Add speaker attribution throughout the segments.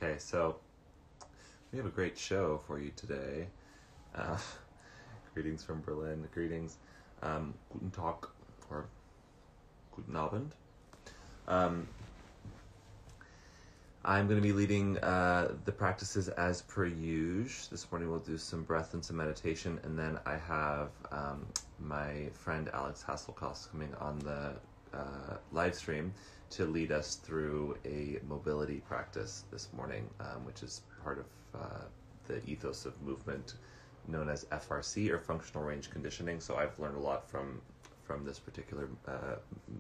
Speaker 1: Okay, so we have a great show for you today. Greetings from Berlin. Greetings. Guten Tag or Guten Abend. I'm going to be leading the practices as per usual. This morning we'll do some breath and some meditation, and then I have my friend Alex Hasselkuss coming on the live stream to lead us through a mobility practice this morning, which is part of the ethos of movement known as FRC, or functional range conditioning. So I've learned a lot from this particular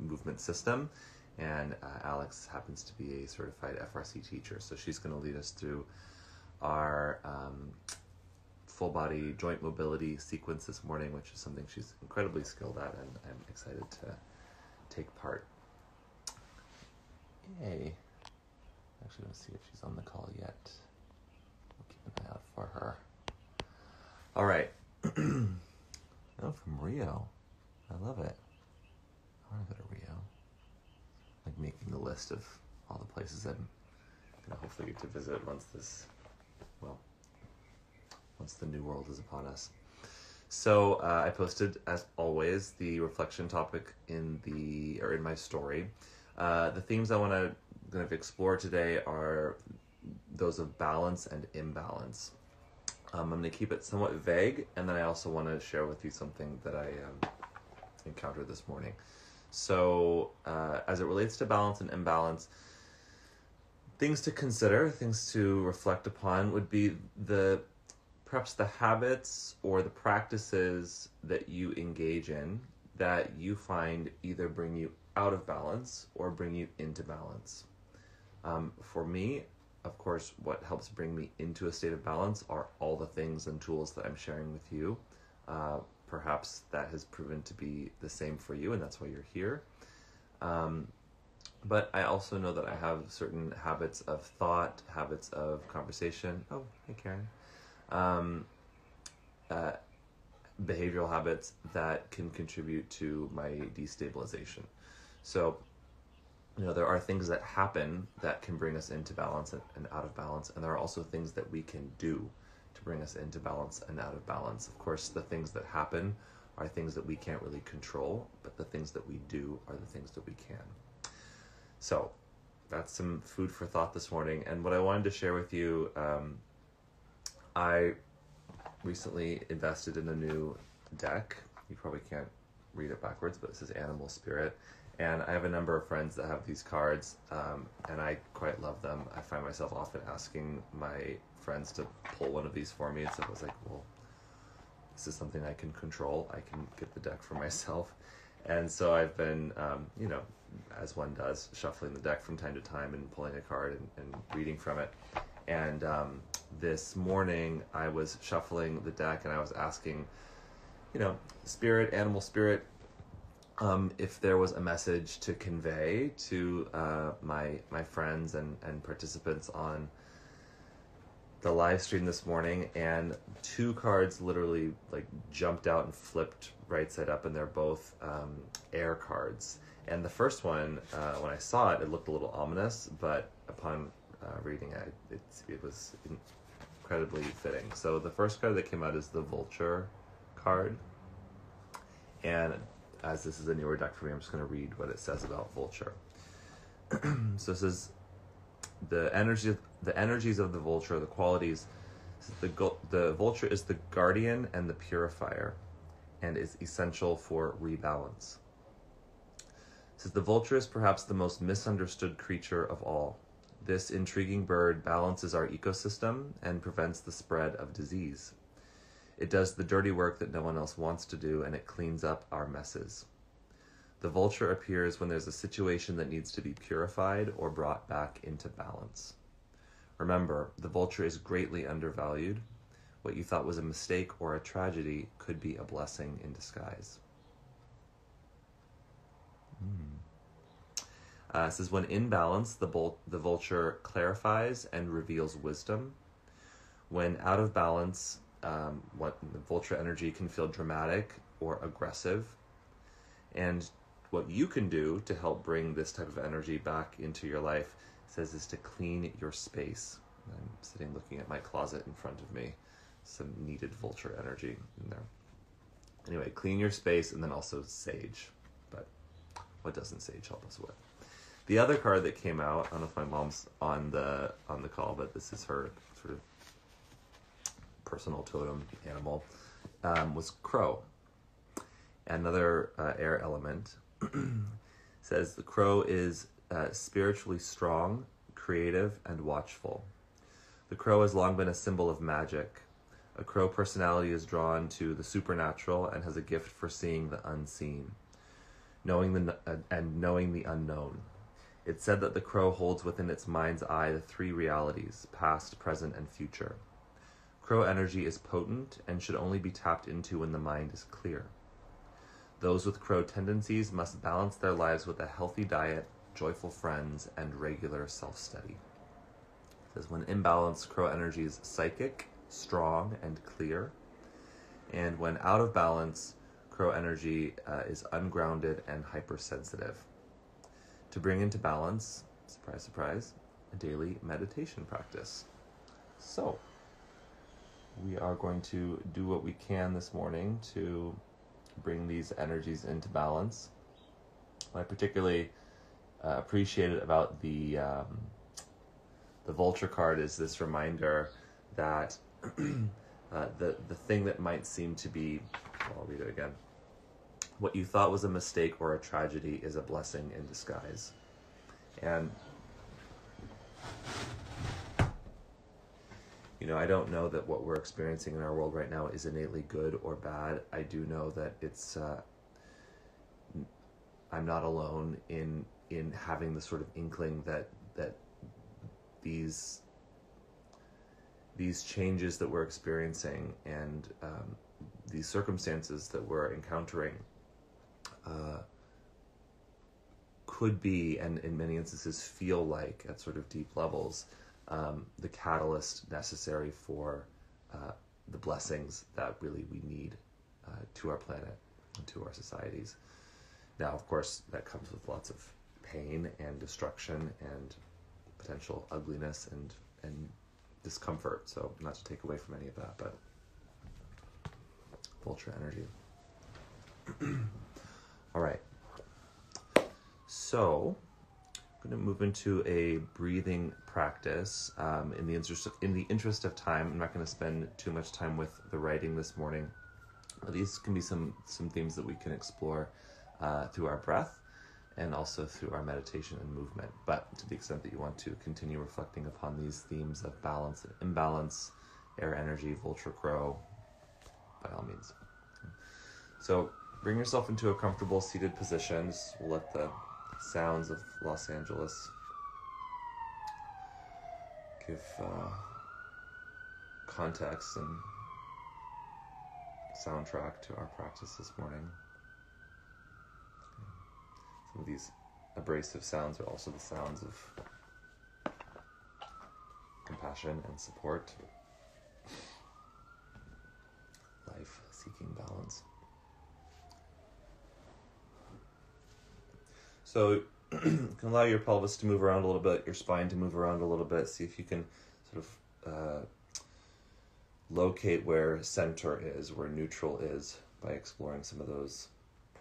Speaker 1: movement system, and Alex happens to be a certified FRC teacher, so she's going to lead us through our full body joint mobility sequence this morning, which is something she's incredibly skilled at, and I'm excited to take part. Yay. Actually, let's see if she's on the call yet. We'll keep an eye out for her. All right. Oh, from Rio. I love it. I want to go to Rio. Like making the list of all the places I'm going to hopefully get to visit once the new world is upon us. So I posted, as always, the reflection topic in my story. The themes I want to kind of explore today are those of balance and imbalance. I'm going to keep it somewhat vague, and then I also want to share with you something that I encountered this morning. So as it relates to balance and imbalance, things to consider, things to reflect upon would be perhaps the habits or the practices that you engage in that you find either bring you out of balance or bring you into balance. For me, of course, what helps bring me into a state of balance are all the things and tools that I'm sharing with you. Perhaps that has proven to be the same for you, and that's why you're here. But I also know that I have certain habits of thought, habits of conversation. Oh, hey, Karen. Behavioral habits that can contribute to my destabilization. So, there are things that happen that can bring us into balance and out of balance, and there are also things that we can do to bring us into balance and out of balance. Of course, the things that happen are things that we can't really control, but the things that we do are the things that we can. So, that's some food for thought this morning, and what I wanted to share with you, I recently invested in a new deck. You probably can't read it backwards, but it says Animal Spirit. And I have a number of friends that have these cards, and I quite love them. I find myself often asking my friends to pull one of these for me. And so I was like, well, this is something I can control. I can get the deck for myself. And so I've been, as one does, shuffling the deck from time to time and pulling a card and reading from it. And this morning I was shuffling the deck and I was asking, spirit, animal spirit, if there was a message to convey to my friends and participants on the live stream this morning, and two cards literally jumped out and flipped right side up, and they're both air cards. And the first one, when I saw it, it looked a little ominous, but upon reading it, it was incredibly fitting. So the first card that came out is the Vulture card, and as this is a newer deck for me, I'm just going to read what it says about Vulture. So it says, the energies of the Vulture, the qualities. The Vulture is the guardian and the purifier, and is essential for rebalance. It says, the Vulture is perhaps the most misunderstood creature of all. This intriguing bird balances our ecosystem and prevents the spread of disease. It does the dirty work that no one else wants to do, and it cleans up our messes. The Vulture appears when there's a situation that needs to be purified or brought back into balance. Remember, the Vulture is greatly undervalued. What you thought was a mistake or a tragedy could be a blessing in disguise. It says, when in balance, the Vulture clarifies and reveals wisdom. When out of balance, the Vulture energy can feel dramatic or aggressive. And what you can do to help bring this type of energy back into your life, it says, is to clean your space. I'm sitting looking at my closet in front of me. Some needed vulture energy in there. Anyway, clean your space, and then also sage. But what doesn't sage help us with? The other card that came out, I don't know if my mom's on the call, but this is her sort of personal totem animal, was crow. Another air element. Says the crow is spiritually strong, creative, and watchful. The crow has long been a symbol of magic. A crow personality is drawn to the supernatural and has a gift for seeing the unseen, knowing the unknown. It's said that the crow holds within its mind's eye the three realities, past, present, and future. Crow energy is potent and should only be tapped into when the mind is clear. Those with crow tendencies must balance their lives with a healthy diet, joyful friends, and regular self-study. It says when imbalanced, crow energy is psychic, strong, and clear. And when out of balance, crow energy is ungrounded and hypersensitive. To bring into balance, surprise, surprise, a daily meditation practice. So, we are going to do what we can this morning to bring these energies into balance. What I particularly appreciated about the Vulture card is this reminder that the thing that might seem to be, I'll read it again, what you thought was a mistake or a tragedy is a blessing in disguise. And I don't know that what we're experiencing in our world right now is innately good or bad. I do know that it's I'm not alone in having the sort of inkling that these changes that we're experiencing and these circumstances that we're encountering could be, and in many instances feel like, at sort of deep levels, the catalyst necessary for the blessings that really we need to our planet and to our societies. Now, of course, that comes with lots of pain and destruction and potential ugliness and discomfort. So not to take away from any of that, but vulture energy. All right. So I'm going to move into a breathing practice. In the interest of time, I'm not going to spend too much time with the writing this morning. These can be some themes that we can explore through our breath and also through our meditation and movement. But to the extent that you want to continue reflecting upon these themes of balance and imbalance, air energy, vulture, crow, by all means. So bring yourself into a comfortable seated position. We'll let the sounds of Los Angeles give context and soundtrack to our practice this morning. Some of these abrasive sounds are also the sounds of compassion and support. Life seeking balance. So you can allow your pelvis to move around a little bit, your spine to move around a little bit. See if you can sort of locate where center is, where neutral is, by exploring some of those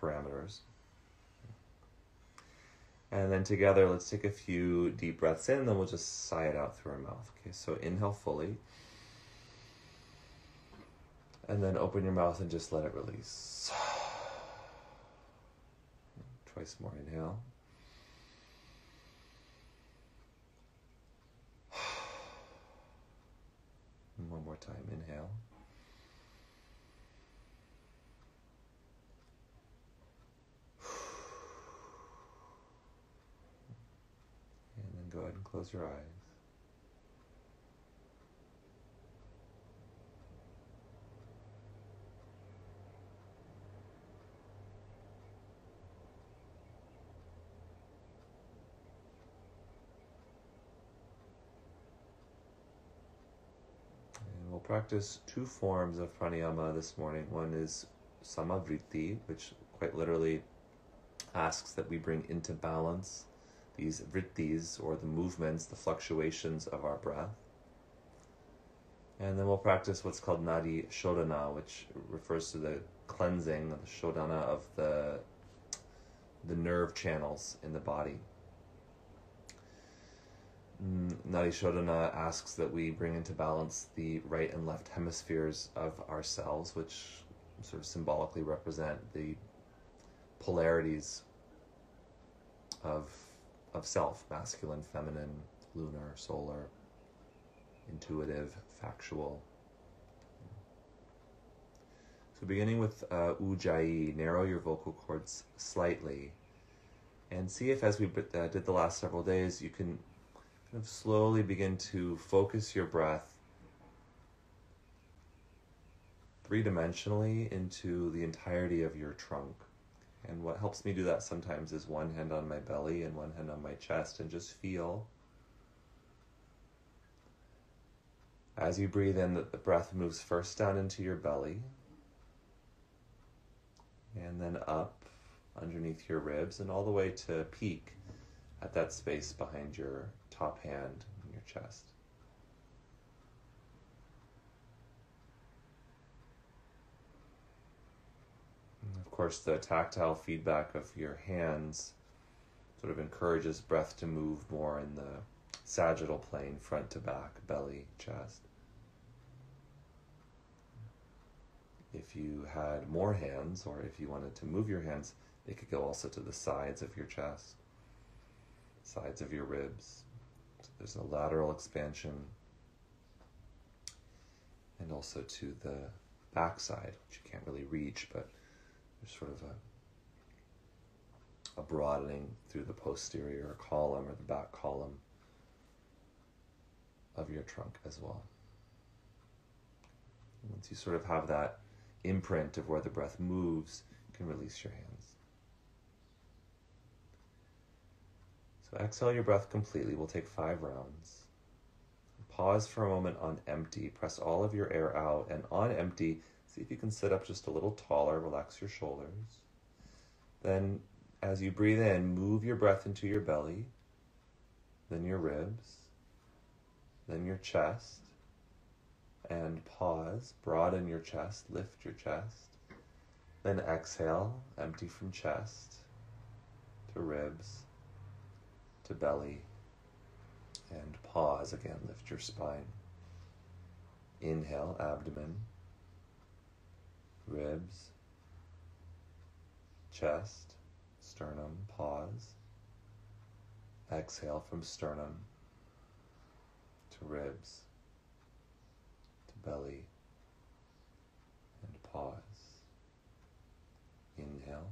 Speaker 1: parameters. And then together, let's take a few deep breaths in, and then we'll just sigh it out through our mouth. Okay, so inhale fully. And then open your mouth and just let it release. Twice more, inhale. And one more time, inhale. And then go ahead and close your eyes. We'll practice two forms of pranayama this morning. One is samavritti, which quite literally asks that we bring into balance these vrittis, or the movements, the fluctuations of our breath. And then we'll practice what's called Nadi Shodhana, which refers to the cleansing, the Shodhana of the nerve channels in the body. Nadi Shodhana asks that we bring into balance the right and left hemispheres of ourselves, which sort of symbolically represent the polarities of self, masculine, feminine, lunar, solar, intuitive, factual. So beginning with Ujjayi, narrow your vocal cords slightly, and see if, as we did the last several days, you can kind of slowly begin to focus your breath three-dimensionally into the entirety of your trunk. And what helps me do that sometimes is one hand on my belly and one hand on my chest, and just feel as you breathe in that the breath moves first down into your belly and then up underneath your ribs and all the way to peak at that space behind your top hand and your chest. And of course, the tactile feedback of your hands sort of encourages breath to move more in the sagittal plane, front to back, belly, chest. If you had more hands, or if you wanted to move your hands, they could go also to the sides of your chest, sides of your ribs. So there's a lateral expansion, and also to the backside, which you can't really reach, but there's sort of a broadening through the posterior column or the back column of your trunk as well. Once you sort of have that imprint of where the breath moves, you can release your hands. So exhale your breath completely. We'll take 5 rounds. Pause for a moment on empty. Press all of your air out, and on empty, see if you can sit up just a little taller. Relax your shoulders. Then, as you breathe in, move your breath into your belly, then your ribs, then your chest, and pause. Broaden your chest, lift your chest. Then exhale, empty from chest to ribs to belly, and pause again, lift your spine. Inhale, abdomen, ribs, chest, sternum, pause. Exhale from sternum to ribs, to belly, and pause. Inhale.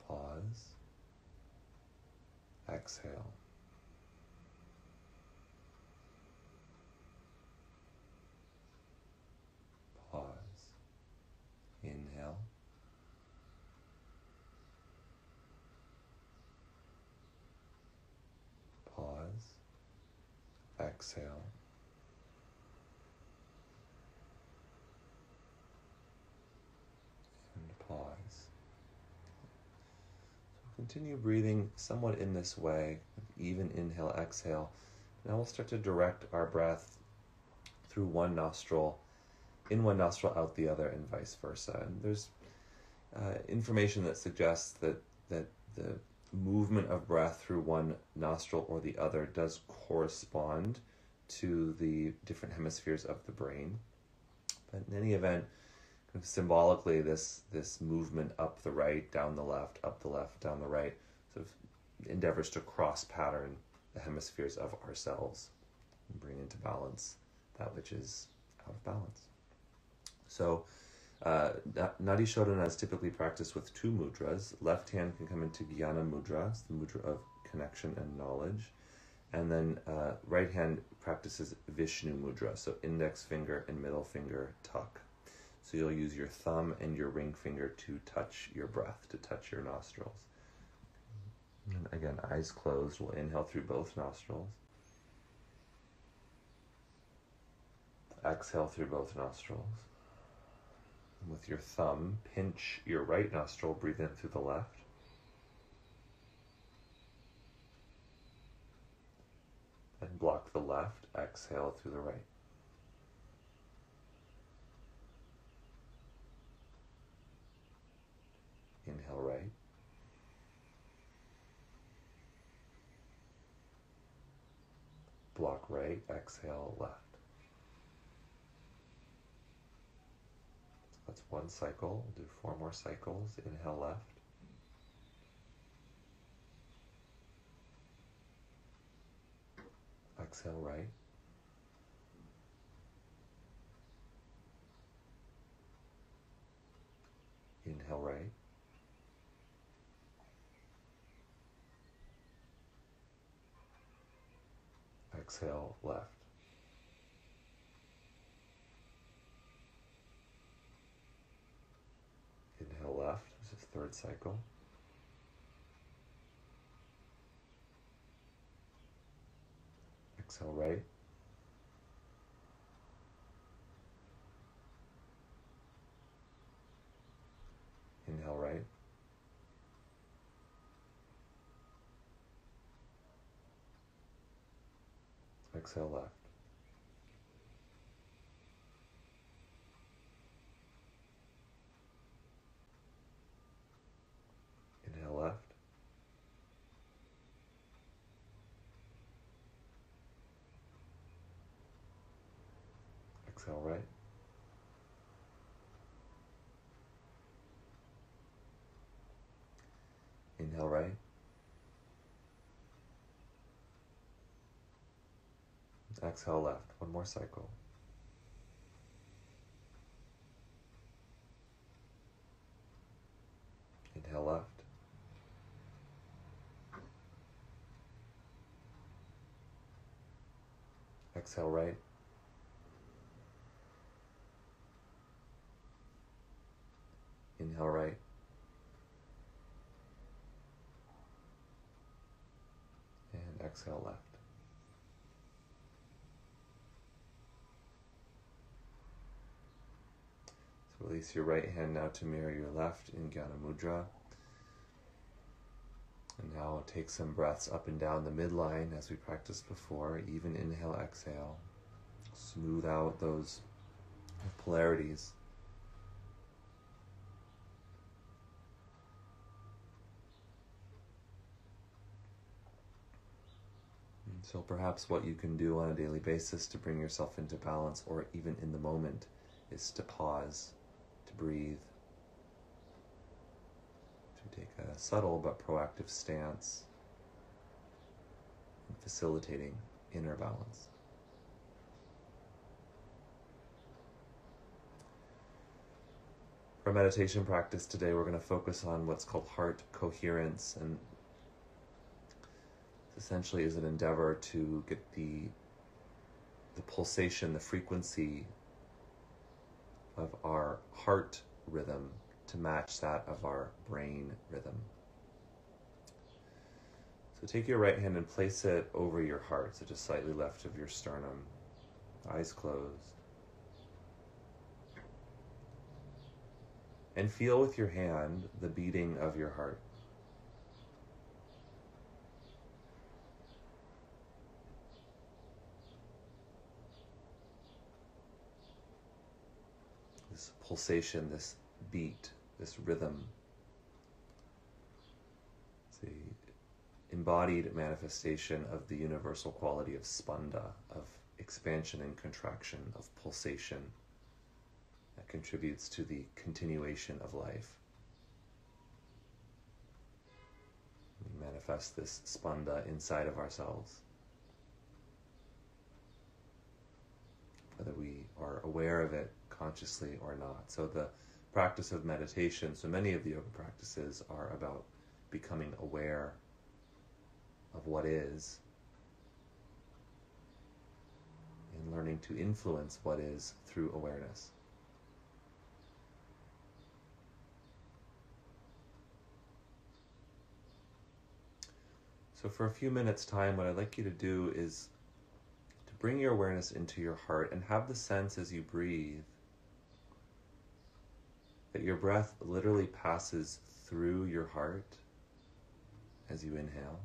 Speaker 1: Pause. Exhale. Pause. Inhale. Pause. Exhale. And pause. Continue breathing somewhat in this way, even inhale, exhale. Now we'll start to direct our breath through one nostril, in one nostril, out the other, and vice versa. And there's information that suggests that the movement of breath through one nostril or the other does correspond to the different hemispheres of the brain. But in any event, symbolically, this movement up the right, down the left, up the left, down the right, sort of endeavors to cross pattern the hemispheres of ourselves and bring into balance that which is out of balance. So Nadi Shodhana is typically practiced with 2 mudras. Left hand can come into Jnana mudra, it's the mudra of connection and knowledge. And then right hand practices Vishnu mudra, so index finger and middle finger tuck. So you'll use your thumb and your ring finger to touch your breath, to touch your nostrils. And again, eyes closed. We'll inhale through both nostrils. Exhale through both nostrils. And with your thumb, pinch your right nostril, breathe in through the left. block the left, exhale through the right. Inhale right. Block right, exhale left. That's one cycle. We'll do 4 more cycles. Inhale left. Exhale right. Inhale right. Exhale left. Inhale left. This is 3rd cycle. Exhale right. Inhale right. Exhale left. Inhale left. Exhale right. Inhale right. Exhale left. One more cycle. Inhale left. Exhale right. Inhale right. And exhale left. So release your right hand now to mirror your left in Jnana Mudra. And now take some breaths up and down the midline as we practiced before. Even inhale, exhale. Smooth out those polarities. And so perhaps what you can do on a daily basis to bring yourself into balance, or even in the moment, is to pause, to breathe, to take a subtle but proactive stance in facilitating inner balance. For our meditation practice today, we're going to focus on what's called heart coherence, and essentially is an endeavor to get the pulsation, the frequency of our heart rhythm to match that of our brain rhythm. So take your right hand and place it over your heart, so just slightly left of your sternum, eyes closed. And feel with your hand the beating of your heart. This pulsation, this beat, this rhythm. It's the embodied manifestation of the universal quality of spanda, of expansion and contraction, of pulsation that contributes to the continuation of life. We manifest this spanda inside of ourselves, whether we are aware of it consciously or not. So the practice of meditation, so many of the yoga practices are about becoming aware of what is and learning to influence what is through awareness. So for a few minutes' time, what I'd like you to do is to bring your awareness into your heart and have the sense as you breathe that your breath literally passes through your heart as you inhale.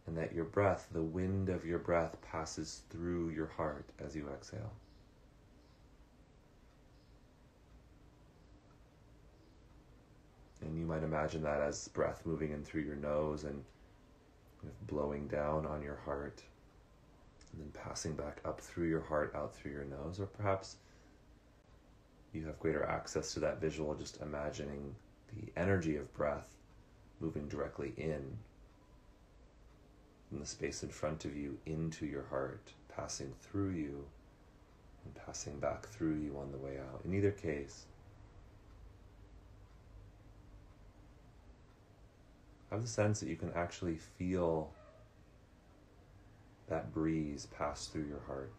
Speaker 1: and that your breath, the wind of your breath, passes through your heart as you exhale. And you might imagine that as breath moving in through your nose and blowing down on your heart, and then passing back up through your heart, out through your nose. Or perhaps you have greater access to that visual, just imagining the energy of breath moving directly in from the space in front of you into your heart, passing through you and passing back through you on the way out. In either case, have the sense that you can actually feel that breeze pass through your heart.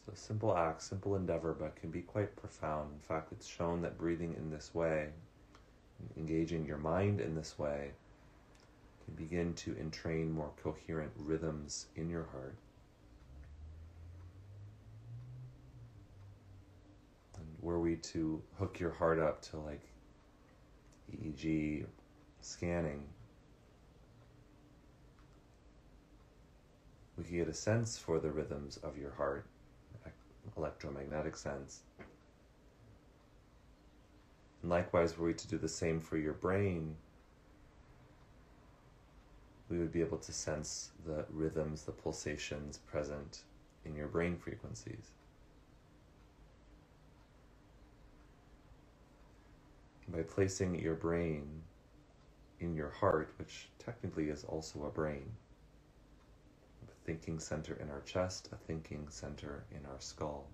Speaker 1: So simple act, simple endeavor, but can be quite profound. In fact, it's shown that breathing in this way, engaging your mind in this way, can begin to entrain more coherent rhythms in your heart. And were we to hook your heart up to like EEG scanning, we could get a sense for the rhythms of your heart, electromagnetic sense. And likewise, were we to do the same for your brain, we would be able to sense the rhythms, the pulsations present in your brain frequencies. By placing your brain in your heart, which technically is also a brain, a thinking center in our chest, a thinking center in our skull,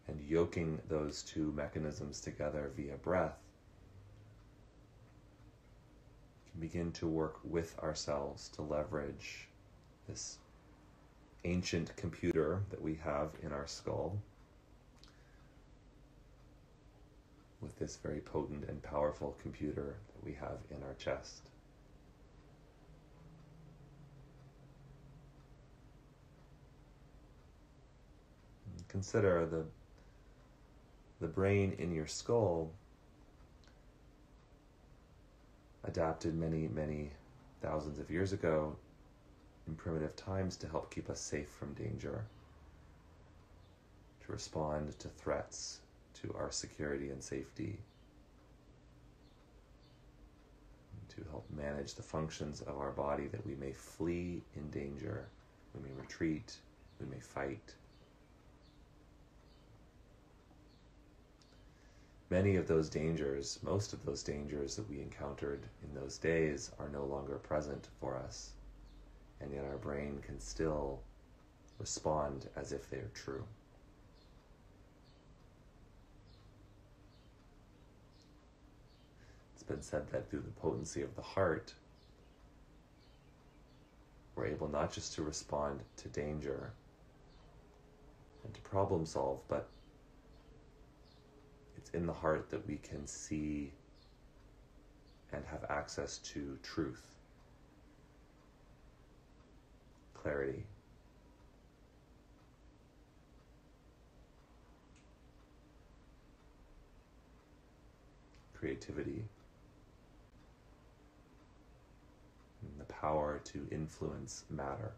Speaker 1: and yoking those two mechanisms together via breath, can begin to work with ourselves to leverage this ancient computer that we have in our skull with this very potent and powerful computer that we have in our chest. And consider the brain in your skull adapted many, many thousands of years ago in primitive times to help keep us safe from danger, to respond to threats to our security and safety, to help manage the functions of our body that we may flee in danger, we may retreat, we may fight. Many of those dangers, most of those dangers that we encountered in those days are no longer present for us, and yet our brain can still respond as if they are true. It's been said that through the potency of the heart, we're able not just to respond to danger and to problem solve, but it's in the heart that we can see and have access to truth, clarity, creativity, and the power to influence matter.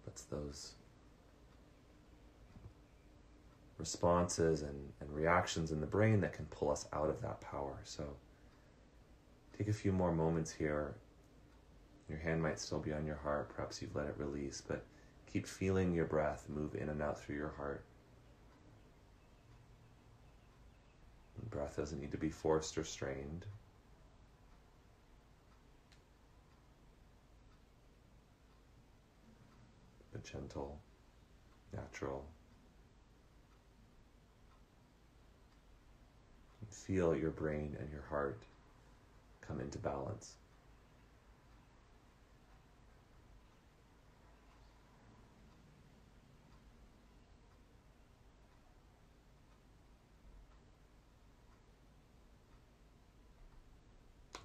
Speaker 1: It's those responses and reactions in the brain that can pull us out of that power. So take a few more moments here. Your hand might still be on your heart, perhaps you've let it release, but keep feeling your breath move in and out through your heart. The breath doesn't need to be forced or strained. But gentle, natural. And feel your brain and your heart come into balance.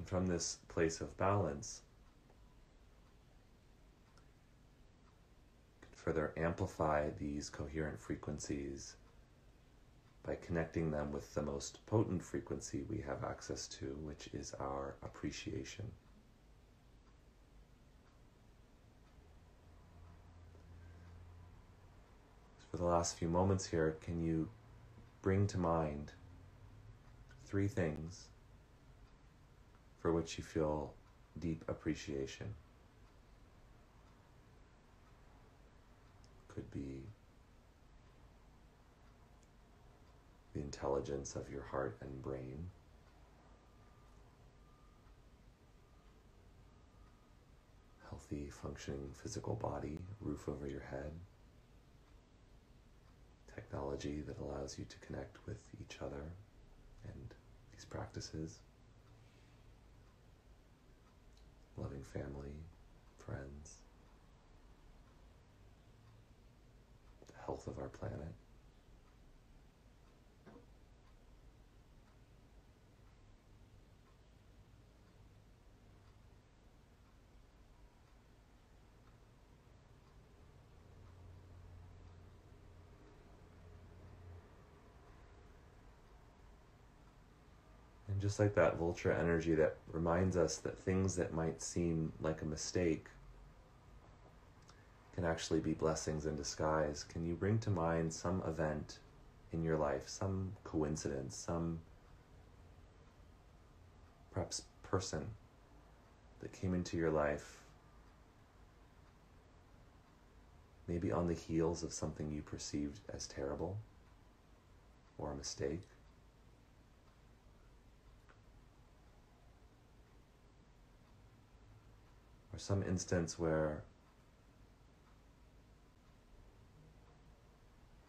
Speaker 1: And from this place of balance, you can further amplify these coherent frequencies by connecting them with the most potent frequency we have access to, which is our appreciation. For the last few moments here, can you bring to mind 3 things for which you feel deep appreciation? Could be the intelligence of your heart and brain, healthy, functioning physical body, roof over your head, technology that allows you to connect with each other and these practices, loving family, friends, the health of our planet. And just like that vulture energy that reminds us that things that might seem like a mistake can actually be blessings in disguise, can you bring to mind some event in your life, some coincidence, some perhaps person that came into your life, maybe on the heels of something you perceived as terrible or a mistake? Or some instance where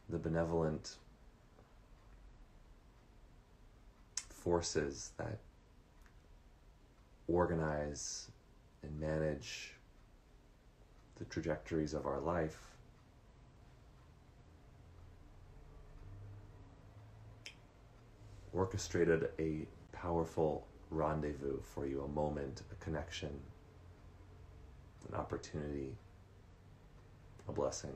Speaker 1: the benevolent forces that organize and manage the trajectories of our life orchestrated a powerful rendezvous for you, a moment, a connection, an opportunity, a blessing.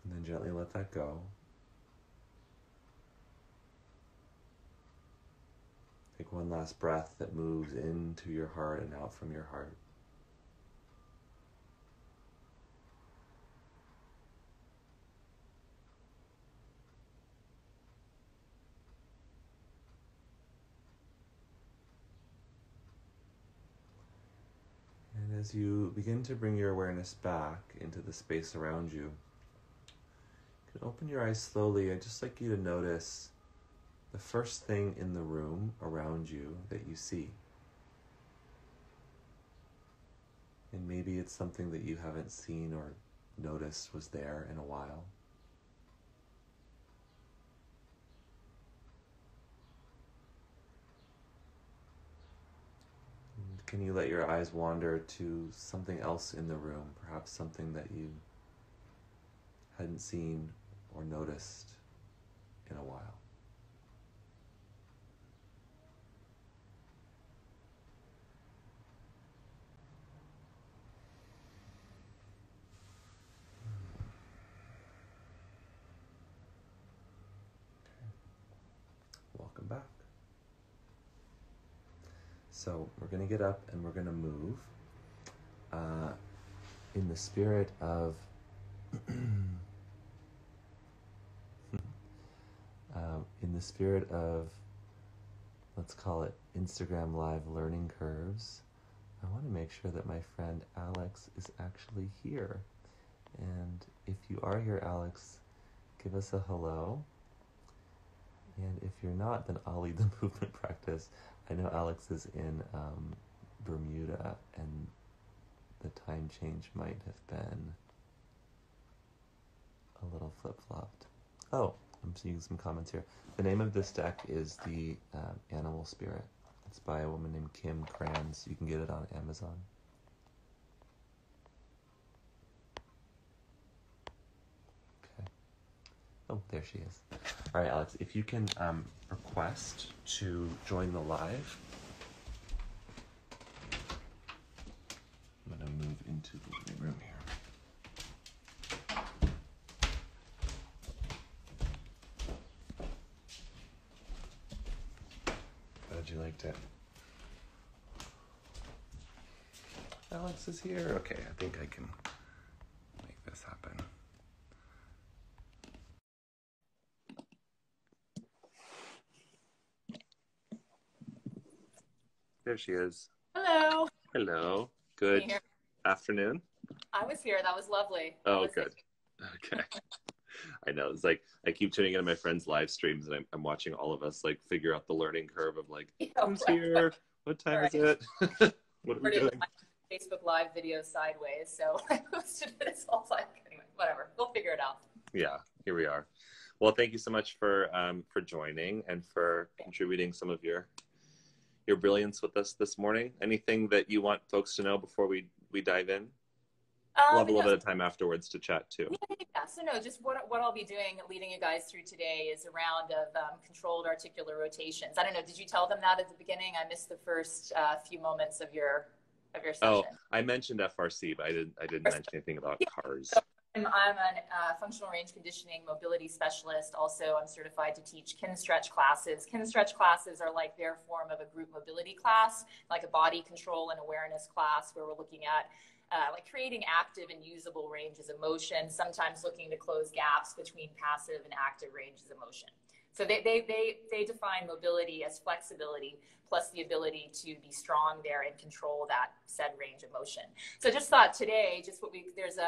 Speaker 1: And then gently let that go. Take one last breath that moves into your heart and out from your heart. And as you begin to bring your awareness back into the space around you, you can open your eyes slowly. I'd just like you to notice the first thing in the room around you that you see. And maybe it's something that you haven't seen or noticed was there in a while. And can you let your eyes wander to something else in the room, perhaps something that you hadn't seen or noticed in a while? Welcome back. So we're going to get up and we're going to move in the spirit of let's call it Instagram Live learning curves. I want to make sure that my friend Alex is actually here. And if you are here, Alex, give us a hello. And if you're not, then I'll lead the movement practice. I know Alex is in Bermuda, and the time change might have been a little flip-flopped. Oh, I'm seeing some comments here. The name of this deck is the Animal Spirit. It's by a woman named Kim Kranz. You can get it on Amazon. Okay. Oh, there she is. All right, Alex, if you can request to join the live. I'm going to move into the living room here. Glad you liked it. Alex is here. Okay, I think I can make this happen. There she is.
Speaker 2: Hello.
Speaker 1: Hello. Good afternoon.
Speaker 2: I was here. That was lovely.
Speaker 1: Oh, good. Okay. I know. It's like I keep tuning into my friends' live streams, and I'm watching all of us like figure out the learning curve of like, who's here? What time is it? What are we doing?
Speaker 2: Facebook Live video sideways, so I posted it. It's all like, anyway, whatever. We'll figure it out.
Speaker 1: Yeah, here we are. Well, thank you so much for joining and for contributing some of your brilliance with us this morning. Anything that you want folks to know before we dive in? We'll have a little bit of time afterwards to chat too.
Speaker 2: Yeah. So no, just what I'll be doing, leading you guys through today is a round of controlled articular rotations. I don't know, did you tell them that at the beginning? I missed the first few moments of your session.
Speaker 1: Oh, I mentioned FRC, but I didn't mention anything about cars.
Speaker 2: So I'm a functional range conditioning mobility specialist. Also, I'm certified to teach kin stretch classes. Kin stretch classes are like their form of a group mobility class, like a body control and awareness class where we're looking at like creating active and usable ranges of motion, sometimes looking to close gaps between passive and active ranges of motion. So they define mobility as flexibility plus the ability to be strong there and control that said range of motion. So just thought today, there's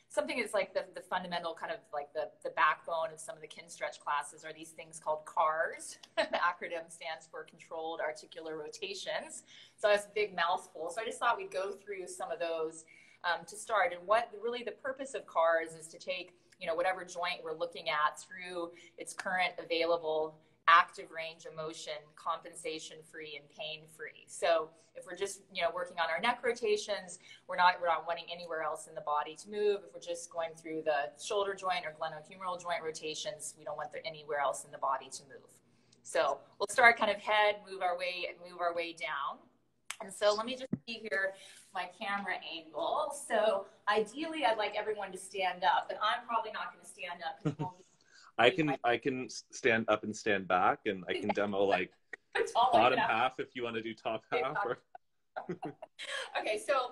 Speaker 2: something that's like the fundamental kind of like the backbone of some of the kin stretch classes are these things called CARS. The acronym stands for Controlled Articular Rotations. So it's a big mouthful. So I just thought we'd go through some of those to start. And what really the purpose of CARS is to take, whatever joint we're looking at through its current available active range of motion, compensation-free and pain-free. So if we're just, working on our neck rotations, we're not wanting anywhere else in the body to move. If we're just going through the shoulder joint or glenohumeral joint rotations, we don't want anywhere else in the body to move. So we'll start kind of head, move our way down. And so let me just see here my camera angle. So ideally, I'd like everyone to stand up, but I'm probably not going to stand up.
Speaker 1: I can stand up and stand back, and I can demo like bottom half if you want to do top half. Or...
Speaker 2: Okay, so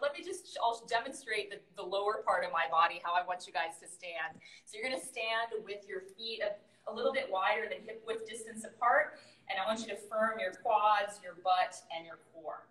Speaker 2: I'll demonstrate the lower part of my body, how I want you guys to stand. So you're going to stand with your feet a little bit wider than hip width distance apart, and I want you to firm your quads, your butt, and your core.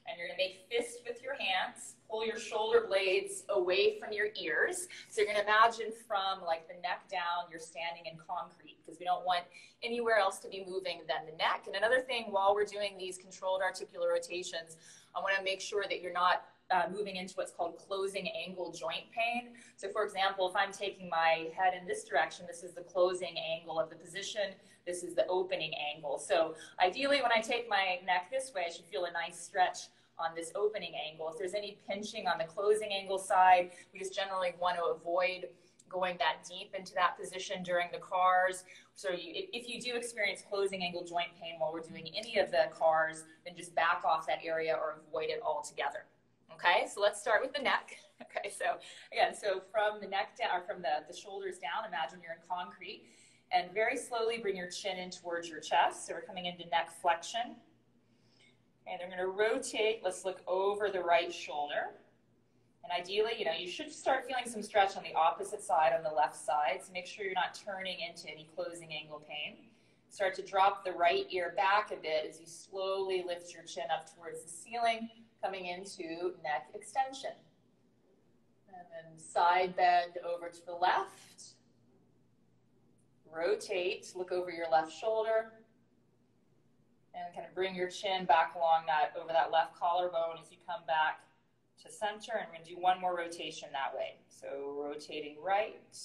Speaker 2: And you're going to make fists with your hands, pull your shoulder blades away from your ears. So you're going to imagine from like the neck down, you're standing in concrete because we don't want anywhere else to be moving than the neck. And another thing, while we're doing these controlled articular rotations, I want to make sure that you're not moving into what's called closing angle joint pain. So for example, if I'm taking my head in this direction, this is the closing angle of the position. This is the opening angle. So ideally, when I take my neck this way, I should feel a nice stretch on this opening angle. If there's any pinching on the closing angle side, we just generally want to avoid going that deep into that position during the CARS. So if you do experience closing angle joint pain while we're doing any of the CARS, then just back off that area or avoid it altogether. Okay, so let's start with the neck. Okay, so again, from the neck down, or from the shoulders down, imagine you're in concrete. And very slowly bring your chin in towards your chest. So we're coming into neck flexion. And I'm going to rotate. Let's look over the right shoulder. And ideally, you should start feeling some stretch on the opposite side, on the left side. So make sure you're not turning into any closing angle pain. Start to drop the right ear back a bit as you slowly lift your chin up towards the ceiling, coming into neck extension. And then side bend over to the left. Rotate, look over your left shoulder, and kind of bring your chin back along over that left collarbone as you come back to center. And we're going to do one more rotation that way. So rotating right,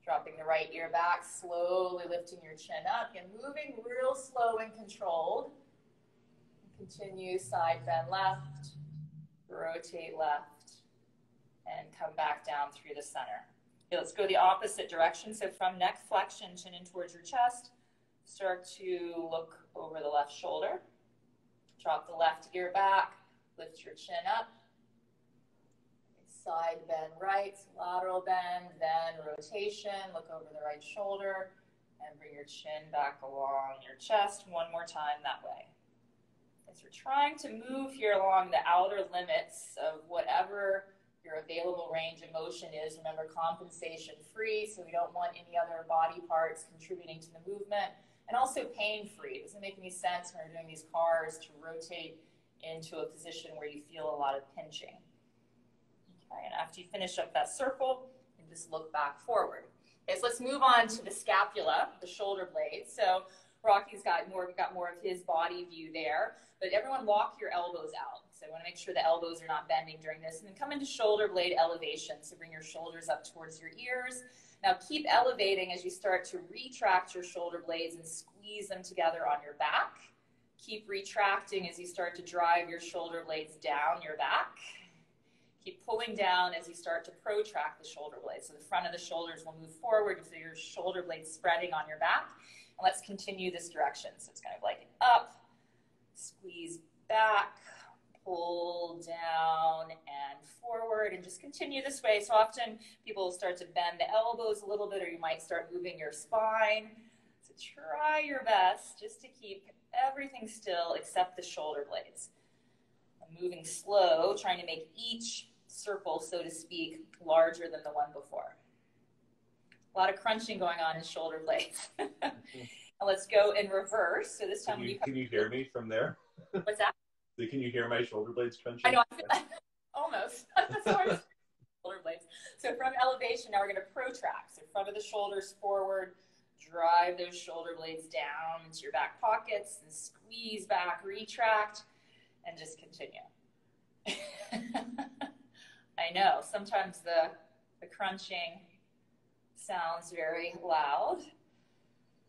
Speaker 2: Dropping the right ear back, slowly lifting your chin up and moving real slow and controlled. Continue side bend left, rotate left, and come back down through the center. Okay, let's go the opposite direction. So from neck flexion, chin in towards your chest, start to look over the left shoulder. Drop the left ear back, lift your chin up. Side bend right, lateral bend, then rotation. Look over the right shoulder and bring your chin back along your chest. One more time that way. As you're trying to move here along the outer limits of whatever your available range of motion is, remember compensation free, so we don't want any other body parts contributing to the movement, and also pain free. It doesn't make any sense when we're doing these cars to rotate into a position where you feel a lot of pinching. And after you finish up that circle, you just look back forward. Okay, so let's move on to the scapula, the shoulder blades. So Rocky's got more of his body view there, but everyone walk your elbows out. So I want to make sure the elbows are not bending during this. And then come into shoulder blade elevation. So bring your shoulders up towards your ears. Now keep elevating as you start to retract your shoulder blades and squeeze them together on your back. Keep retracting as you start to drive your shoulder blades down your back. Keep pulling down as you start to protract the shoulder blades. So the front of the shoulders will move forward, so your shoulder blades spreading on your back. And let's continue this direction. So it's kind of like up, squeeze back, pull down and forward, and just continue this way. So often people will start to bend the elbows a little bit, or you might start moving your spine. So try your best just to keep everything still except the shoulder blades. I'm moving slow, trying to make each circle, so to speak, larger than the one before. A lot of crunching going on in shoulder blades. And let's go in reverse. So this time
Speaker 3: can you hear me from there?
Speaker 2: What's that?
Speaker 3: Can you hear my shoulder blades crunching?
Speaker 2: I know, almost. That's hard. Shoulder blades. So from elevation, now we're going to protract. So front of the shoulders forward, drive those shoulder blades down into your back pockets and squeeze back, retract, and just continue. I know, sometimes the crunching sounds very loud.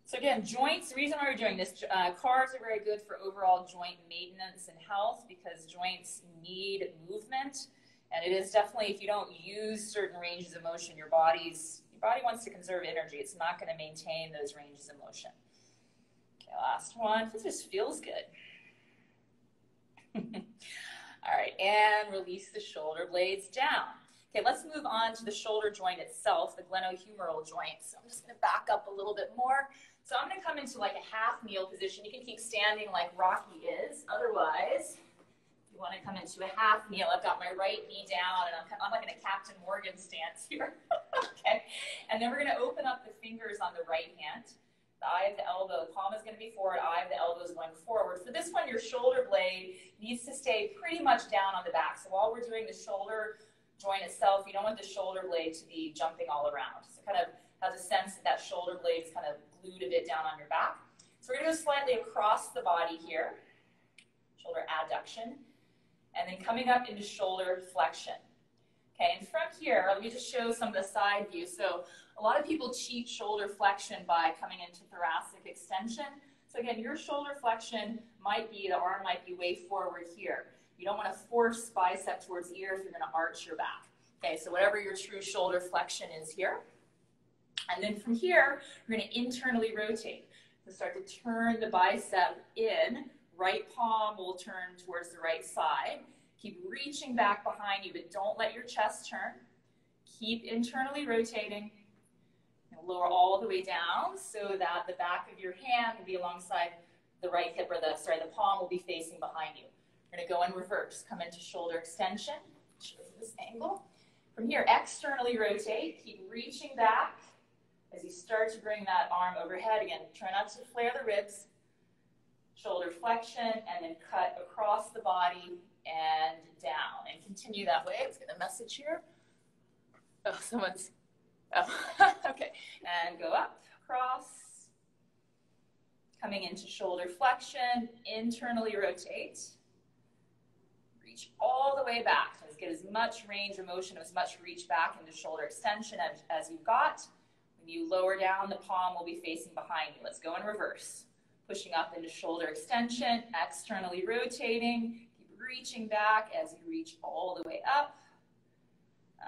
Speaker 2: So again, joints, the reason why we're doing this, cars are very good for overall joint maintenance and health because joints need movement. And it is definitely, if you don't use certain ranges of motion, your body wants to conserve energy. It's not going to maintain those ranges of motion. Okay, last one. This just feels good. All right, and release the shoulder blades down. Okay, let's move on to the shoulder joint itself, the glenohumeral joint. So I'm just going to back up a little bit more. So I'm going to come into like a half kneel position. You can keep standing like Rocky is. Otherwise, if you want to come into a half kneel, I've got my right knee down, and I'm like in a Captain Morgan stance here. Okay, and then we're going to open up the fingers on the right hand. The eye of the elbow, the palm is going to be forward, eye of the elbow is going forward. For this one, your shoulder blade needs to stay pretty much down on the back. So while we're doing the shoulder joint itself, you don't want the shoulder blade to be jumping all around. So kind of has a sense that that shoulder blade is kind of glued a bit down on your back. So we're going to go slightly across the body here, shoulder adduction, and then coming up into shoulder flexion. Okay, and from here, let me just show some of the side view. So a lot of people cheat shoulder flexion by coming into thoracic extension. So again, your shoulder flexion might be, the arm might be way forward here. You don't want to force bicep towards ear if you're going to arch your back. Okay, so whatever your true shoulder flexion is here. And then from here, we're going to internally rotate. So start to turn the bicep in. Right palm will turn towards the right side. Keep reaching back behind you, but don't let your chest turn. Keep internally rotating. And lower all the way down so that the back of your hand will be alongside the right hip, or the palm will be facing behind you. We're going to go in reverse. Come into shoulder extension. Show you this angle. From here, externally rotate. Keep reaching back as you start to bring that arm overhead. Again, try not to flare the ribs. Shoulder flexion, and then cut across the body and down. And continue that way. Let's get a message here. Oh, someone's... Oh, okay. And go up, across. Coming into shoulder flexion, internally rotate. Reach all the way back. Let's get as much range of motion, as much reach back into shoulder extension as you've got. When you lower down, the palm will be facing behind you. Let's go in reverse. Pushing up into shoulder extension, externally rotating. Keep reaching back as you reach all the way up.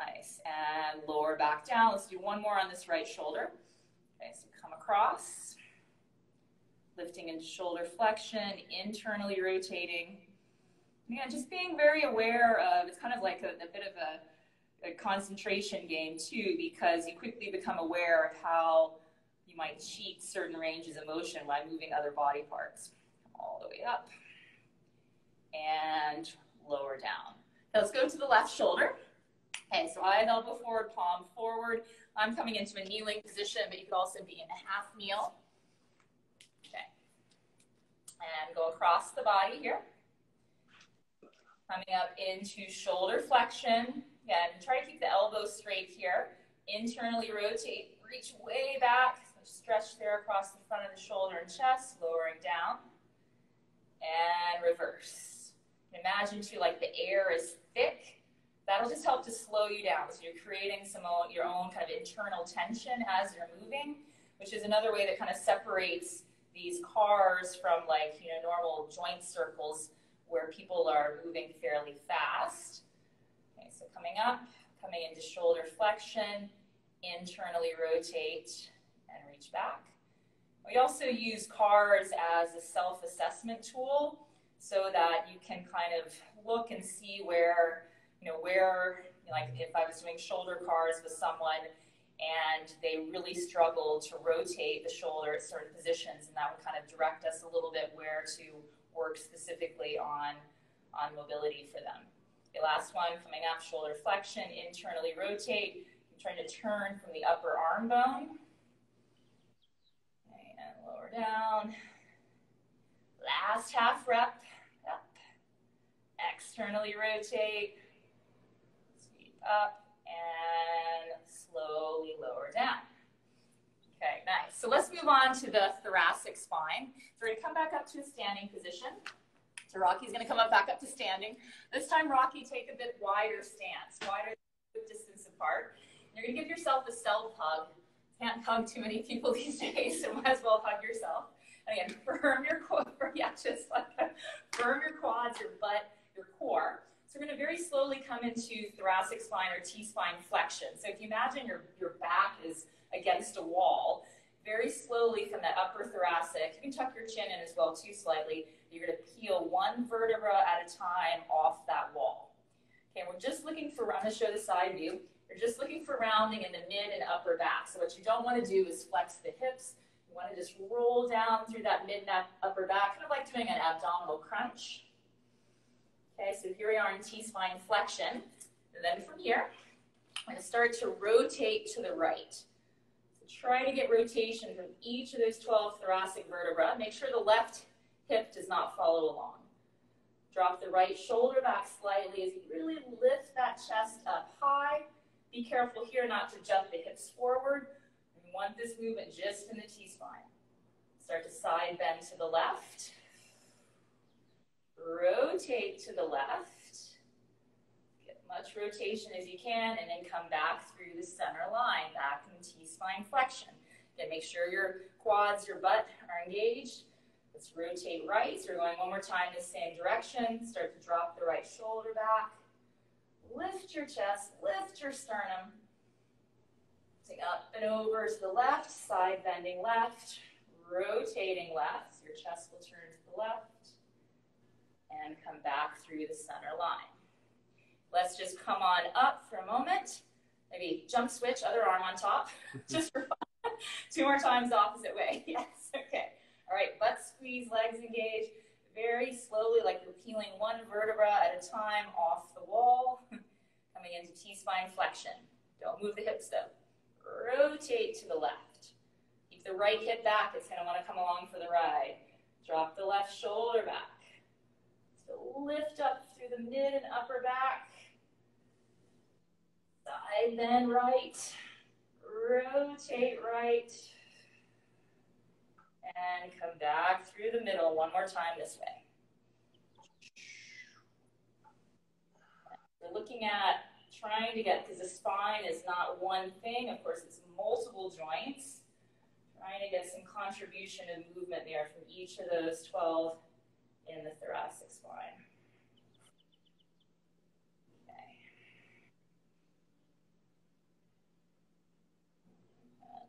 Speaker 2: Nice. And lower back down. Let's do one more on this right shoulder. Okay, so come across. Lifting into shoulder flexion, internally rotating. Yeah, just being very aware of, it's kind of like a bit of a concentration game too, because you quickly become aware of how you might cheat certain ranges of motion by moving other body parts. Come all the way up and lower down. Now let's go to the left shoulder. Okay, so I elbow forward, palm forward. I'm coming into a kneeling position, but you could also be in a half kneel. Okay, and go across the body here. Coming up into shoulder flexion. Again, try to keep the elbows straight here. Internally rotate, reach way back. So stretch there across the front of the shoulder and chest, lowering down. And reverse. Imagine too, like the air is thick. That'll just help to slow you down. So you're creating your own kind of internal tension as you're moving, which is another way that kind of separates these cars from like, normal joint circles where people are moving fairly fast. Okay, so coming up, coming into shoulder flexion, internally rotate and reach back. We also use cars as a self-assessment tool so that you can kind of look and see where, like if I was doing shoulder cars with someone and they really struggled to rotate the shoulder at certain positions, and that would kind of direct us a little bit where to work specifically on mobility for them. The last one, coming up, shoulder flexion, internally rotate. I'm trying to turn from the upper arm bone. Okay, and lower down. Last half rep. Up. Externally rotate. Sweep up and slowly lower down. Okay, nice. So let's move on to the thoracic spine. So we're going to come back up to a standing position. So Rocky's going to come back up to standing. This time, Rocky, take a bit wider stance, wider distance apart. You're going to give yourself a self hug. Can't hug too many people these days, so might as well hug yourself. And again, firm your core. Yeah, just like that. Firm your quads, your butt, your core. So we're going to very slowly come into thoracic spine or T-spine flexion. So if you imagine your back is against a wall, very slowly from that upper thoracic, you can tuck your chin in as well too slightly. You're going to peel one vertebra at a time off that wall. Okay, we're just looking for, I'm going to show the side view. You're just looking for rounding in the mid and upper back. So what you don't want to do is flex the hips. You want to just roll down through that mid and upper back, kind of like doing an abdominal crunch. Okay, so here we are in T-spine flexion. And then from here, I'm going to start to rotate to the right. Try to get rotation from each of those 12 thoracic vertebrae. Make sure the left hip does not follow along. Drop the right shoulder back slightly as you really lift that chest up high. Be careful here not to jump the hips forward. We want this movement just in the T-spine. Start to side bend to the left. Rotate to the left. Much rotation as you can, and then come back through the center line, back in T-spine flexion. Again, make sure your quads, your butt are engaged. Let's rotate right. So we're going one more time in the same direction. Start to drop the right shoulder back. Lift your chest, lift your sternum. Take up and over to the left, side bending left, rotating left. So your chest will turn to the left and come back through the center line. Let's just come on up for a moment. Maybe jump switch, other arm on top, just for fun. 2 more times the opposite way. Yes, okay. All right, butt squeeze, legs engage. Very slowly, like you're peeling one vertebra at a time off the wall. Coming into T-spine flexion. Don't move the hips though. Rotate to the left. Keep the right hip back. It's going to want to come along for the ride. Drop the left shoulder back. So lift up through the mid and upper back. Side bend right, rotate right, and come back through the middle one more time this way. We're looking at trying to get, because the spine is not one thing, of course it's multiple joints, trying to get some contribution and movement there from each of those 12 in the thoracic spine. Okay.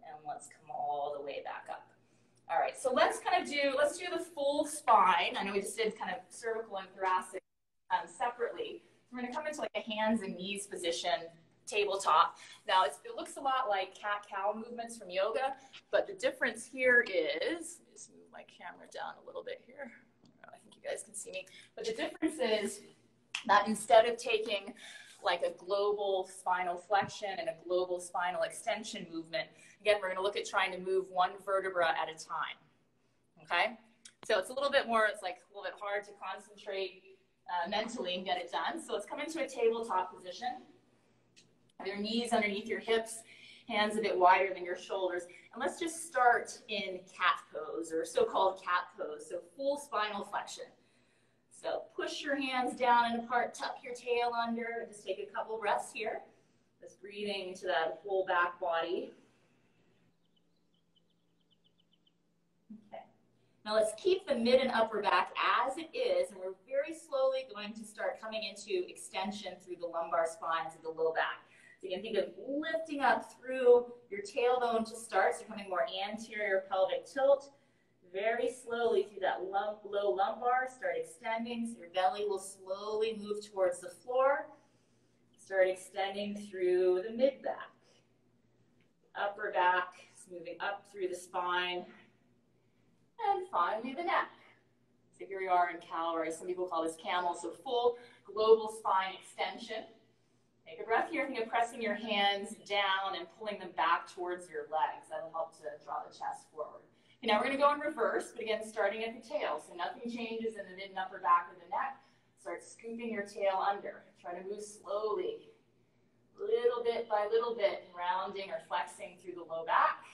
Speaker 2: And let's come all the way back up. All right, so let's do the full spine. I know we just did kind of cervical and thoracic separately. We're gonna come into like a hands and knees position, tabletop. Now it looks a lot like cat-cow movements from yoga, but the difference here is, let me just move my camera down a little bit here. I think you guys can see me. But the difference is that instead of taking like a global spinal flexion and a global spinal extension movement, again, we're gonna look at trying to move one vertebra at a time, okay? So it's a little bit more, it's like a little bit hard to concentrate mentally and get it done. So let's come into a tabletop position. Have your knees underneath your hips, hands a bit wider than your shoulders. And let's just start in cat pose, or so-called cat pose, so full spinal flexion. So push your hands down and apart, tuck your tail under, and just take a couple breaths here. Just breathing into that whole back body. Okay. Now let's keep the mid and upper back as it is, and we're very slowly going to start coming into extension through the lumbar spine to the low back. So you can think of lifting up through your tailbone to start, so coming more anterior pelvic tilt. Very slowly through that low lumbar, start extending, so your belly will slowly move towards the floor. Start extending through the mid back. Upper back, moving up through the spine. And finally the neck. So here we are in cow, or some people call this camel, so full global spine extension. Take a breath here. Think of pressing your hands down and pulling them back towards your legs. That'll help to draw the chest forward. Okay, now we're going to go in reverse, but again, starting at the tail. So nothing changes in the mid and upper back of the neck. Start scooping your tail under. Try to move slowly, little bit by little bit, rounding or flexing through the low back.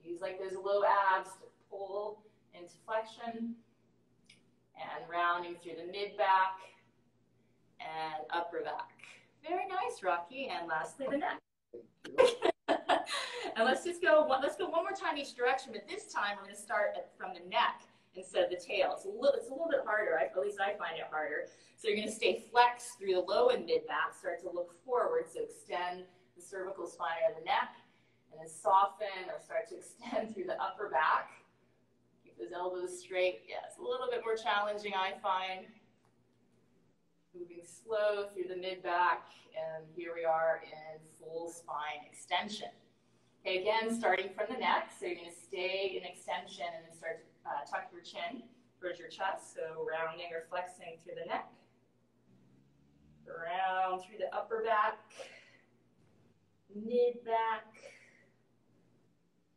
Speaker 2: Use like those low abs to pull into flexion, and rounding through the mid back and upper back. Very nice, Rocky. And lastly, the neck. And let's go one more time each direction, but this time we're going to start from the neck instead of the tail. It's a little bit harder, at least I find it harder. So you're going to stay flexed through the low and mid back, start to look forward, so extend the cervical spine of the neck, and then soften or start to extend through the upper back. Keep those elbows straight. Yeah, it's a little bit more challenging, I find. Moving slow through the mid back, and here we are in full spine extension. Okay, again, starting from the neck, so you're going to stay in extension and then start to tuck your chin towards your chest, so rounding or flexing through the neck. Round through the upper back, mid back,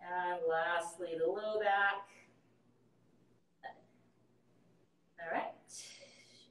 Speaker 2: and lastly the low back. All right.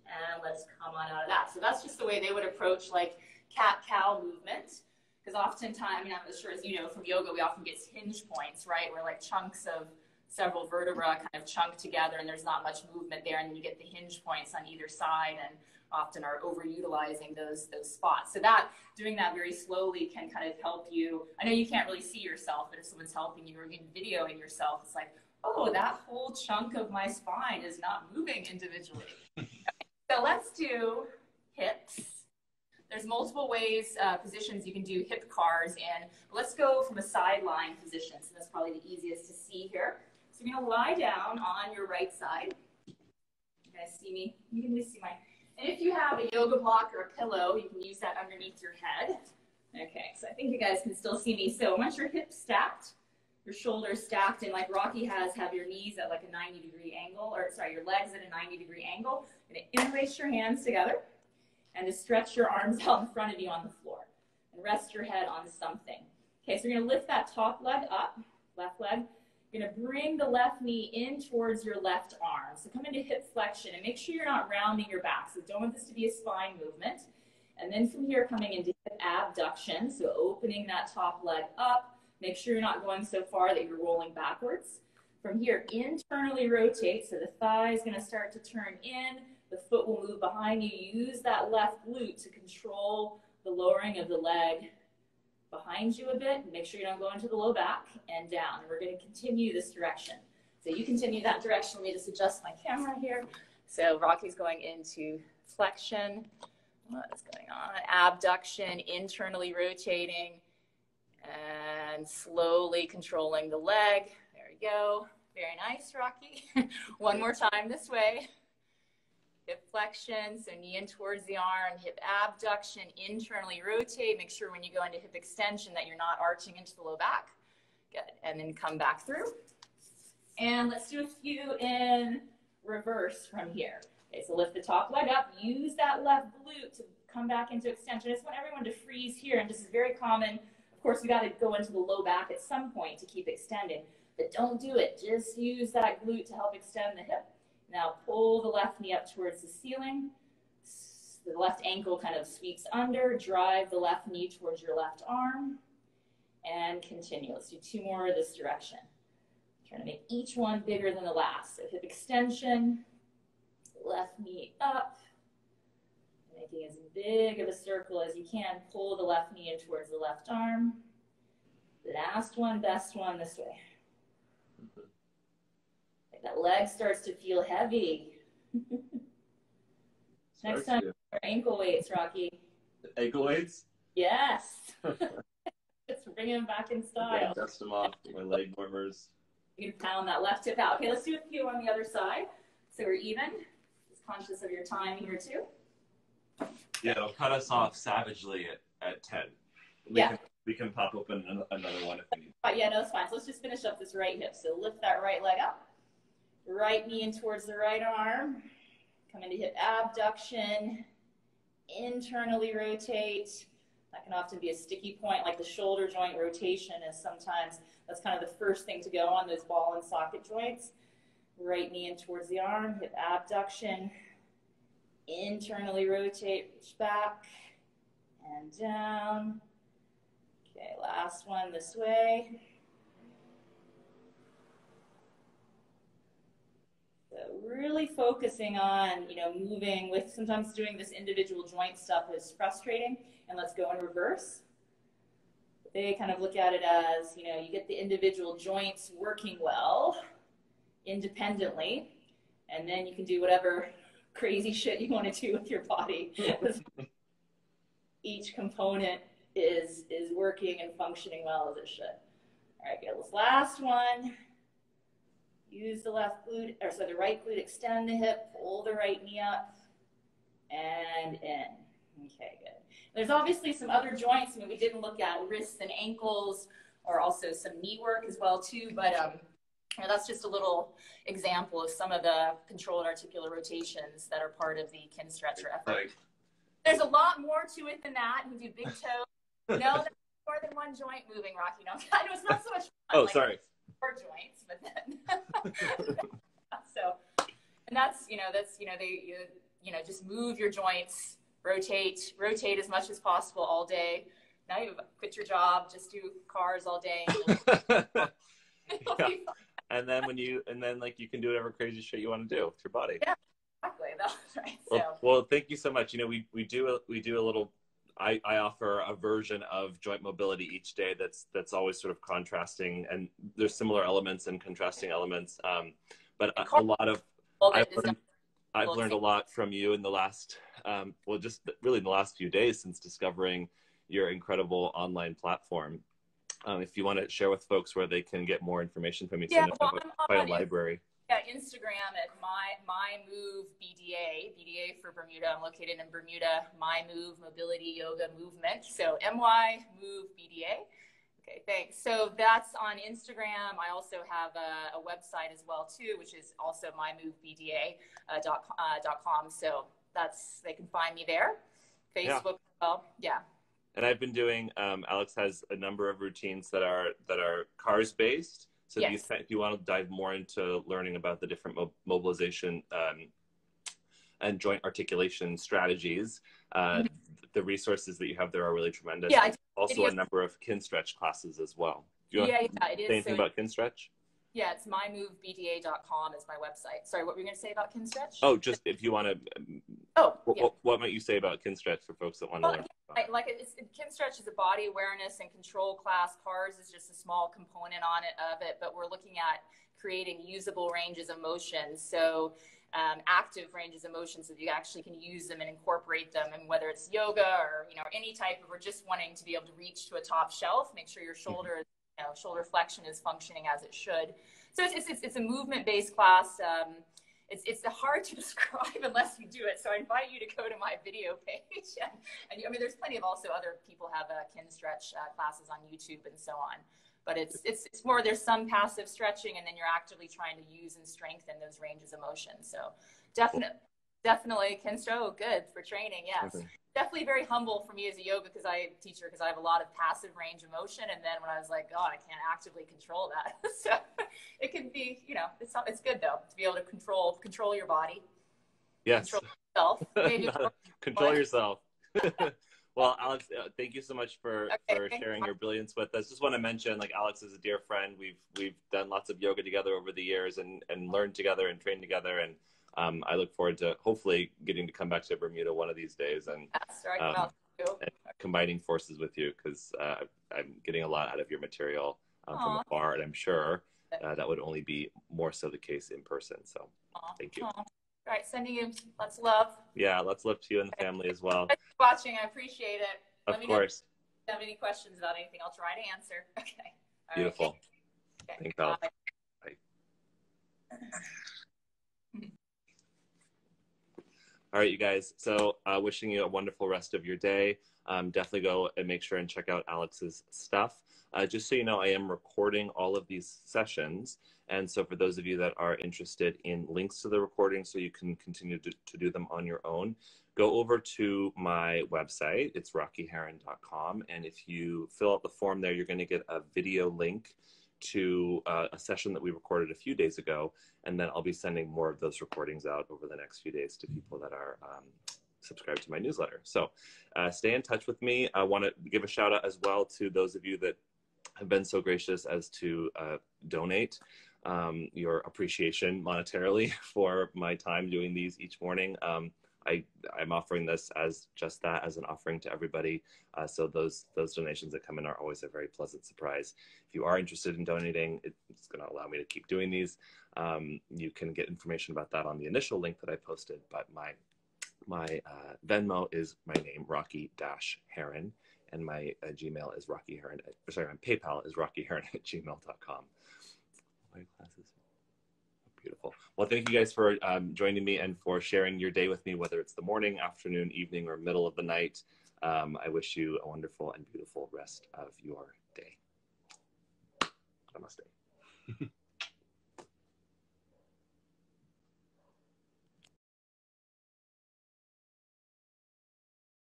Speaker 2: And let's come on out of that. So that's just the way they would approach like cat-cow movement. Because oftentimes, I mean, I'm sure as you know from yoga, we often get hinge points, right? Where like chunks of several vertebrae kind of chunk together and there's not much movement there. And then you get the hinge points on either side and often are overutilizing those spots. So that, doing that very slowly can kind of help you. I know you can't really see yourself, but if someone's helping you or even videoing yourself, it's like, oh, that whole chunk of my spine is not moving individually. So let's do hips. There's multiple ways, positions you can do hip cars in. Let's go from a sideline position. So that's probably the easiest to see here. So you're gonna lie down on your right side. You guys see me? You can just see mine. And if you have a yoga block or a pillow, you can use that underneath your head. Okay, so I think you guys can still see me. So once your hips stacked, your shoulders stacked, and like Rocky has, have your knees at like a 90-degree angle, or sorry, your legs at a 90-degree angle. You're gonna interlace your hands together and just stretch your arms out in front of you on the floor and rest your head on something. Okay, so you're gonna lift that top leg up, left leg. You're gonna bring the left knee in towards your left arm. So come into hip flexion and make sure you're not rounding your back. So don't want this to be a spine movement. And then from here, coming into hip abduction. So opening that top leg up. Make sure you're not going so far that you're rolling backwards. From here, internally rotate. So the thigh is gonna start to turn in. The foot will move behind you. Use that left glute to control the lowering of the leg behind you a bit. Make sure you don't go into the low back and down. We're going to continue this direction. So you continue that direction. Let me just adjust my camera here. So Rocky's going into flexion. What's going on? Abduction, internally rotating, and slowly controlling the leg. There we go. Very nice, Rocky. One more time this way. Hip flexion, so knee in towards the arm, hip abduction, internally rotate. Make sure when you go into hip extension that you're not arching into the low back. Good. And then come back through. And let's do a few in reverse from here. Okay, so lift the top leg up, use that left glute to come back into extension. I just want everyone to freeze here, and this is very common. Of course, we got to go into the low back at some point to keep extending, but don't do it. Just use that glute to help extend the hip. Now pull the left knee up towards the ceiling. The left ankle kind of sweeps under. Drive the left knee towards your left arm, and continue. Let's do 2 more this direction. Trying to make each one bigger than the last. So hip extension. Left knee up, making as big of a circle as you can. Pull the left knee in towards the left arm. Last one, best one this way. Like that leg starts to feel heavy. Next time, ankle weights, Rocky.
Speaker 3: Ankle weights?
Speaker 2: Yes. Just bring them back in style.
Speaker 3: Dust them off, my leg warmers.
Speaker 2: You can pound that left hip out. Okay, let's do a few on the other side. So we're even. Conscious of your time here too.
Speaker 3: Yeah, it'll cut us off savagely at 10. We can pop open another one if we need.
Speaker 2: Yeah, no, it's fine. So let's just finish up this right hip. So lift that right leg up. Right knee in towards the right arm. Come into hip abduction. Internally rotate. That can often be a sticky point, like the shoulder joint rotation is sometimes, that's kind of the first thing to go on those ball and socket joints. Right knee in towards the arm, hip abduction, internally rotate, reach back and down. Okay, last one this way. So really focusing on, moving with, sometimes doing this individual joint stuff is frustrating, and let's go in reverse. They kind of look at it as, you get the individual joints working well, independently, and then you can do whatever crazy shit you want to do with your body. Each component is working and functioning well as it should. All right, good. This last one. Use the left glute, or so the right glute, extend the hip, pull the right knee up, and in. Okay, good. There's obviously some other joints. We didn't look at wrists and ankles, or also some knee work as well too, but that's just a little example of some of the controlled articular rotations that are part of the Kinstretcher effort. There's a lot more to it than that. You do big toe. No, there's more than one joint moving, Rocky. No, I know it's not so much fun.
Speaker 3: Oh, sorry.
Speaker 2: 4 joints, but then so, and that's they just move your joints, rotate as much as possible all day. Now you quit your job, just do cars all day.
Speaker 3: Yeah. And then you can do whatever crazy shit you want to do with your body.
Speaker 2: Yeah, exactly. That's right.
Speaker 3: Well, thank you so much. We do a little. I offer a version of joint mobility each day that's always sort of contrasting, and there's similar elements and contrasting elements. But a lot of I've learned a lot from you in the last just really in the last few days since discovering your incredible online platform. If you want to share with folks where they can get more information from you,
Speaker 2: I'm
Speaker 3: quite a library.
Speaker 2: Yeah, Instagram at my move BDA for Bermuda. I'm located in Bermuda. My Move Mobility Yoga Movement. So MY Move BDA. Okay, thanks. So that's on Instagram. I also have a website as well too, which is also mymovebda.com. So they can find me there. Facebook as well. Yeah.
Speaker 1: And I've been doing, Alex has a number of routines that are cars based. So
Speaker 2: yes.
Speaker 1: if you want to dive more into learning about the different mobilization and joint articulation strategies, the resources that you have there are really tremendous.
Speaker 2: Yeah,
Speaker 1: also a number of Kinstretch classes as well. Do you want
Speaker 2: it is.
Speaker 1: Say anything about Kinstretch?
Speaker 2: Yeah, it's mymovebda.com is my website. Sorry, what were you going to say about Kinstretch?
Speaker 1: Oh, just if you want to
Speaker 2: Oh, yeah.
Speaker 3: What might you say about kin stretch for folks that want to learn?
Speaker 2: Kin stretch is a body awareness and control class. CARS is just a small component of it, but we're looking at creating usable ranges of motion. So active ranges of motion, so that you actually can use them and incorporate them, and whether it's yoga or any type of, or just wanting to be able to reach to a top shelf, make sure your shoulder shoulder flexion is functioning as it should. So it's a movement based class. It's hard to describe unless you do it. So I invite you to go to my video page. And I mean, there's plenty of also other people have kin stretch classes on YouTube and so on. But it's more, there's some passive stretching, and then you're actively trying to use and strengthen those ranges of motion. So definitely kin stretch, good for training. Yes. Okay. Definitely very humble for me as a yoga teacher, because I have a lot of passive range of motion. And then when I was like, God, I can't actively control that. So it can be, it's good though, to be able to control your body.
Speaker 3: Yes.
Speaker 2: Control yourself. Maybe
Speaker 3: control yourself. Well, Alex, thank you so much for sharing your brilliance with us. Just want to mention, like, Alex is a dear friend. We've done lots of yoga together over the years and learned together and trained together. And I look forward to hopefully getting to come back to Bermuda one of these days and combining forces with you, because I'm getting a lot out of your material from afar, and I'm sure that would only be more so the case in person. So thank you.
Speaker 2: All right, sending you lots of love.
Speaker 3: Yeah, lots of love to you and the family as well.
Speaker 2: Thanks for watching. I appreciate it.
Speaker 3: Of course.
Speaker 2: If you have any questions about anything, I'll try to answer. Okay. All
Speaker 3: beautiful.
Speaker 2: Right.
Speaker 3: Thanks, Alex. Bye. All right, you guys. So wishing you a wonderful rest of your day. Definitely go and make sure and check out Alex's stuff. Just so you know, I am recording all of these sessions. And so for those of you that are interested in links to the recording so you can continue to do them on your own, go over to my website. It's rockyheron.com. And if you fill out the form there, you're going to get a video link to a session that we recorded a few days ago. And then I'll be sending more of those recordings out over the next few days to people that are subscribed to my newsletter. So stay in touch with me. I want to give a shout out as well to those of you that have been so gracious as to donate your appreciation monetarily for my time doing these each morning. I'm offering this as just that, as an offering to everybody. So those donations that come in are always a very pleasant surprise. If you are interested in donating, it's going to allow me to keep doing these. You can get information about that on the initial link that I posted, but my Venmo is my name, Rocky-Heron, and my Gmail is rockyheron. Sorry, my PayPal is rockyheron@gmail.com. My classes. Beautiful. Well, thank you guys for joining me and for sharing your day with me, whether it's the morning, afternoon, evening, or middle of the night. I wish you a wonderful and beautiful rest of your day. Namaste.